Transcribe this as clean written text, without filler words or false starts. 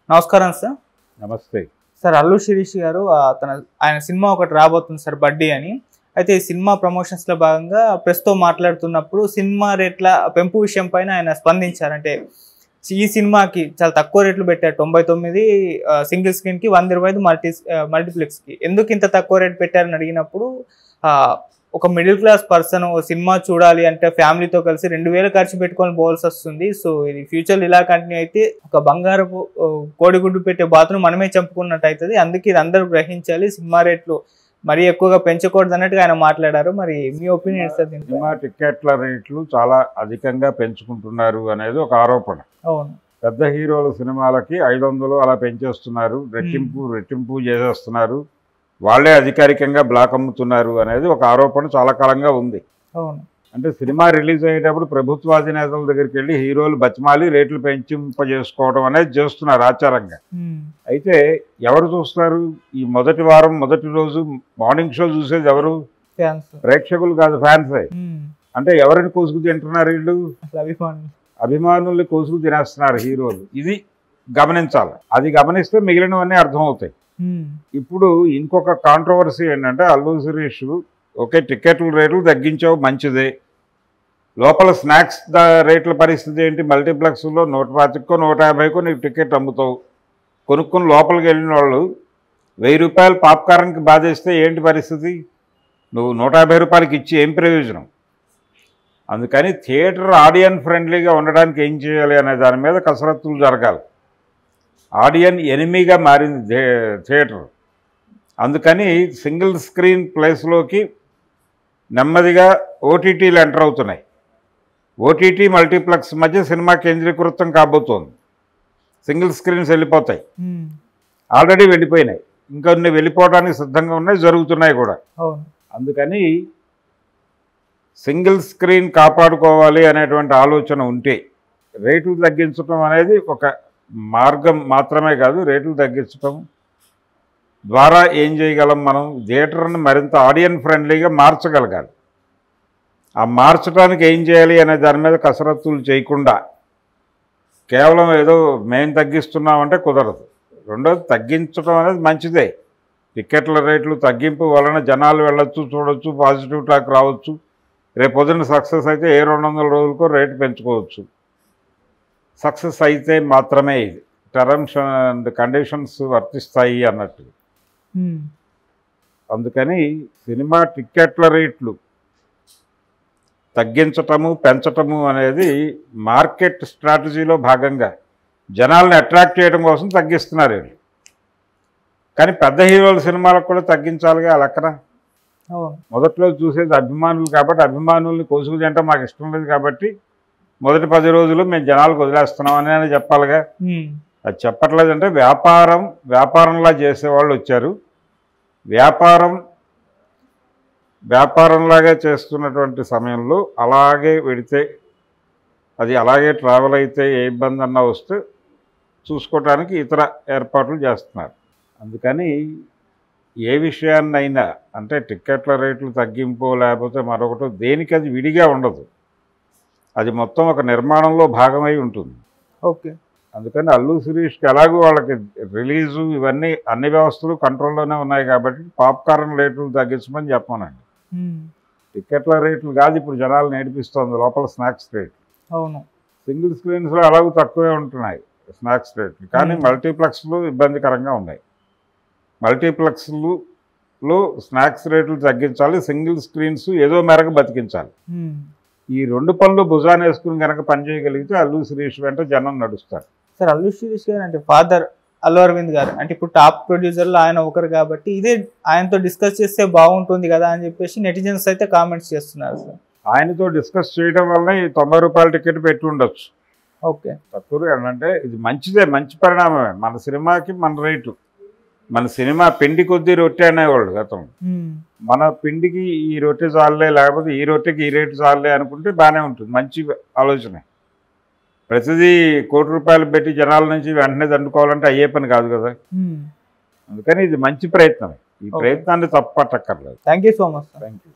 నమస్కారం సార్. నమస్తే సార్ అల్లు శిరీష్ గారు ఆయన సినిమా ఒకటి రాబోతుంది సార్, బడ్డీ అని. అయితే ఈ సినిమా ప్రమోషన్స్లో భాగంగా ప్రెస్తో మాట్లాడుతున్నప్పుడు సినిమా రేట్ల పెంపు విషయం పైన ఆయన స్పందించారు. అంటే ఈ సినిమాకి చాలా తక్కువ రేట్లు పెట్టారు, 99 సింగిల్ స్క్రీన్కి, 125 మల్టీప్లెక్స్కి. ఎందుకు ఇంత తక్కువ రేట్ పెట్టారని అడిగినప్పుడు ఒక మిడిల్ క్లాస్ పర్సన్ సినిమా చూడాలి అంటే ఫ్యామిలీతో కలిసి 2000 ఖర్చు పెట్టుకొని పోవాల్సి వస్తుంది. సో ఇది ఫ్యూచర్లో ఇలా కంటిన్యూ అయితే ఒక బంగారపు కోడిగుడ్డు పెట్టే బాతును మనమే చంపుకున్నట్టు అవుతుంది. అందుకే ఇది అందరూ గ్రహించాలి, సినిమా రేట్లు మరీ ఎక్కువగా పెంచకూడదు అన్నట్టుగా ఆయన మాట్లాడారు. మరి మీ ఒపీనియన్ సార్? సినిమా టికెట్ల రేట్లు చాలా అధికంగా పెంచుకుంటున్నారు అనేది ఒక ఆరోపణ. అవును, పెద్ద హీరోల సినిమాలకి 500 అలా పెంచేస్తున్నారు, రెట్టింపు చేసేస్తున్నారు, వాళ్ళే అధికారికంగా బ్లాక్ అమ్ముతున్నారు అనేది ఒక ఆరోపణ చాలా కాలంగా ఉంది. అవును, అంటే సినిమా రిలీజ్ అయ్యేటప్పుడు ప్రభుత్వాధినేతల దగ్గరికి వెళ్ళి హీరోలు బతిమాలి రేట్లు పెంచింపజేసుకోవడం అనేది చేస్తున్నారు ఆచారంగా. అయితే ఎవరు చూస్తారు? ఈ మొదటి వారం మొదటి రోజు మార్నింగ్ షో చూసేది ఎవరు? ప్రేక్షకులు కాదు, ఫ్యాన్సే. అంటే ఎవరిని కోసుకు తింటున్నారు వీళ్ళు? అభిమానుల్ని కోసుకు తినేస్తున్నారు హీరోలు. ఇది గమనించాలి. అది గమనిస్తే మిగిలినవన్నీ అర్థమవుతాయి. ఇప్పుడు ఇంకొక కాంట్రవర్సీ ఏంటంటే అల్లు శిరీష్ ఓకే టికెట్ల రేట్లు తగ్గించావు, మంచిదే, లోపల స్నాక్స్ రేట్ల పరిస్థితి ఏంటి? మల్టీప్లెక్స్లో 125కో 150కో నీకు టికెట్ అమ్ముతావు, కొనుక్కొని లోపలికి వెళ్ళిన వాళ్ళు 1000 రూపాయలు పాప్కార్న్కి బాధేస్తే ఏంటి పరిస్థితి? నువ్వు 150 రూపాయలకి ఇచ్చి ఏం ప్రయోజనం? అందుకని థియేటర్ ఆడియన్ ఫ్రెండ్లీగా ఉండడానికి ఏం చేయాలి అనే దాని మీద కసరత్తులు జరగాలి. ఆడియన్ ఎనిమీగా మారింది థియేటర్. అందుకని సింగిల్ స్క్రీన్ ప్లేస్లోకి నెమ్మదిగా ఓటీటీలు ఎంటర్ అవుతున్నాయి. ఓటీటీ మల్టీప్లెక్స్ మధ్య సినిమా కేంద్రీకృతం కాబోతోంది. సింగిల్ స్క్రీన్స్ వెళ్ళిపోతాయి, ఆల్రెడీ వెళ్ళిపోయినాయి, ఇంకొన్ని వెళ్ళిపోవడానికి సిద్ధంగా ఉన్నాయి, జరుగుతున్నాయి కూడా. అందుకని సింగిల్ స్క్రీన్ కాపాడుకోవాలి అనేటువంటి ఆలోచన ఉంటే రేట్లు తగ్గించడం అనేది ఒక మార్గం మాత్రమే కాదు. రేట్లు తగ్గించడం ద్వారా ఏం చేయగలం? మనం థియేటర్ని మరింత ఆడియన్ ఫ్రెండ్లీగా మార్చగలగాలి. ఆ మార్చడానికి ఏం చేయాలి అనే దాని మీద కసరత్తులు చేయకుండా కేవలం ఏదో మేము తగ్గిస్తున్నామంటే కుదరదు. రెండోది, తగ్గించడం అనేది మంచిదే. టికెట్ల రేట్లు తగ్గింపు వలన జనాలు వెళ్ళొచ్చు, చూడొచ్చు, పాజిటివ్ టాక్ రావచ్చు. రేపు పొద్దున్న సక్సెస్ అయితే 200 రోజులకో రేటు పెంచుకోవచ్చు. సక్సెస్ అయితే మాత్రమే ఇది టర్మ్స్ అండ్ కండిషన్స్ వర్తిస్తాయి అన్నట్టు. అందుకని సినిమా టిక్కెట్ల రేట్లు తగ్గించటము పెంచటము అనేది మార్కెట్ స్ట్రాటజీలో భాగంగా జనాల్ని అట్రాక్ట్ చేయడం కోసం తగ్గిస్తున్నారు వీళ్ళు. కానీ పెద్ద హీరోల సినిమాలకు కూడా తగ్గించాలిగా ఆ లెక్కన. మొదట్లో చూసేది అభిమానులు కాబట్టి అభిమానుల్ని కోసుకు తింటే మాకు ఇష్టం లేదు కాబట్టి మొదటి 10 రోజులు మేము జనాలకు వదిలేస్తున్నామని అని చెప్పాలిగా. అది చెప్పట్లేదంటే వ్యాపారంలా చేసేవాళ్ళు వచ్చారు. వ్యాపారంలాగా చేస్తున్నటువంటి సమయంలో అలాగే వెడితే, అది అలాగే ట్రావెల్ అయితే ఏ ఇబ్బంది అన్నా వస్తే చూసుకోవడానికి ఇతర ఏర్పాట్లు చేస్తున్నారు. అందుకని ఏ విషయాన్నైనా అంటే టిక్కెట్ల రేట్లు తగ్గింపో లేకపోతే మరొకటో దేనికి అది విడిగా ఉండదు, అది మొత్తం ఒక నిర్మాణంలో భాగమై ఉంటుంది. ఓకే. అందుకని అల్లు శిరీష్కి ఎలాగో వాళ్ళకి రిలీజు ఇవన్నీ అన్ని వ్యవస్థలు కంట్రోల్లోనే ఉన్నాయి కాబట్టి పాప్కార్న్ రేట్లు తగ్గించమని చెప్పమనండి. టికెట్ల రేట్లు కాదు ఇప్పుడు జనాలు నేర్పిస్తోంది, లోపల స్నాక్స్ రేట్లు. అవును, సింగిల్ స్క్రీన్స్లో ఎలాగో తక్కువే ఉంటున్నాయి స్నాక్స్ రేట్లు, కానీ మల్టీప్లెక్స్లు ఇబ్బందికరంగా ఉన్నాయి. మల్టీప్లెక్స్లో స్నాక్స్ రేట్లు తగ్గించాలి, సింగిల్ స్క్రీన్స్ ఏదో మేరకు బతికించాలి. ఈ 2 పనులు భుజాన్ని వేసుకుని కనుక పనిచేయగలిగితే అల్లు శిరీష్ వెంట జనం నడుస్తారు. సార్ అల్లు శిరీష్ గారు అంటే ఫాదర్ అల్లు అరవింద్ గారు, అంటే ఇప్పుడు టాప్ ప్రొడ్యూసర్లో ఆయన ఒకరు కాబట్టి ఇదే ఆయనతో డిస్కస్ చేస్తే బాగుంటుంది కదా అని చెప్పేసి నెటిజన్స్ అయితే కామెంట్స్ చేస్తున్నారు సార్. ఆయనతో డిస్కస్ చేయడం వల్ల ఈ 90 రూపాయల టికెట్ పెట్టి ఉండొచ్చు. ఓకే, తక్కువ అంటే ఇది మంచిదే, మంచి పరిణామమే. మన సినిమాకి మన రేటు, మన సినిమా పిండి కొద్దీ రొట్టె అనేవాళ్ళు గతం. మన పిండికి ఈ రొట్టె చాలే, లేకపోతే ఈ రొట్టెకి ఈ రేటు చాలే అనుకుంటే బాగానే ఉంటుంది, మంచి ఆలోచనే. ప్రతిదీ 1 కోటి రూపాయలు పెట్టి జనాల నుంచి వెంటనే దండుకోవాలంటే అయ్యే పని కాదు కదా. అందుకని ఇది మంచి ప్రయత్నం. ఈ ప్రయత్నాన్ని తప్పట్టక్కర్లేదు. Thank you so much. Thank you.